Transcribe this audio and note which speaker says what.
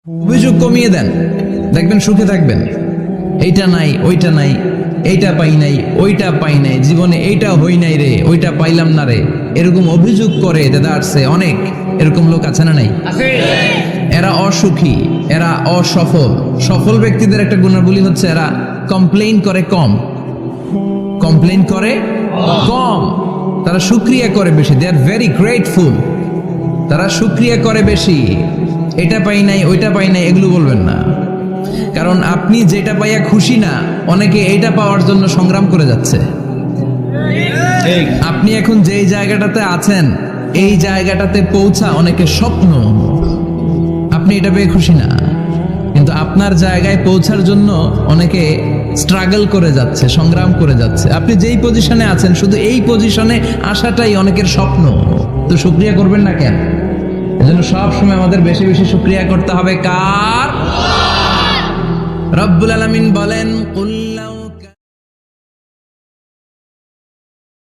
Speaker 1: অভিযোগ কমিয়ে দেন, দেখবেন সুখে থাকবেন। এইটা নাই, ওইটা নাই, এইটা পাই নাই, ওইটা পাই নাই, জীবনে এইটা হই নাই রে, ওইটা পাইলাম না রে, এরকম অভিযোগ করে দেদারসে অনেক এরকম লোক আছে না নাই? এরা অসুখী, এরা অসফল। সফল ব্যক্তিদের একটা গুণাবলী হচ্ছে এরা কমপ্লেইন করে কম, কমপ্লেইন করে কম, তারা শুকরিয়া করে বেশি। দে আর ভেরি গ্রেটফুল, তারা শুকরিয়া করে বেশি। এটা পাই নাই, ওইটা পাই নাই, এগুলো বলবেন না। কারণ আপনি যেটা পাইয়া খুশি না, অনেকে এইটা পাওয়ার জন্য সংগ্রাম করে যাচ্ছে। আপনি এখন যেই জায়গাটাতে আছেন, এই জায়গাটাতে পৌঁছা অনেকের স্বপ্ন। আপনি এটা পেয়ে খুশি না, কিন্তু আপনার জায়গায় পৌঁছার জন্য অনেকে স্ট্রাগল করে যাচ্ছে, সংগ্রাম করে যাচ্ছে। আপনি যেই পজিশনে আছেন, শুধু এই পজিশনে আসাটাই অনেকের স্বপ্ন। তো শুকরিয়া করবেন না কেন? এজন্য সব সময় আমাদের বেশি বেশি শুকরিয়া করতে হবে কার? রব্বুল আলামিন বলেন, কুল্লাউ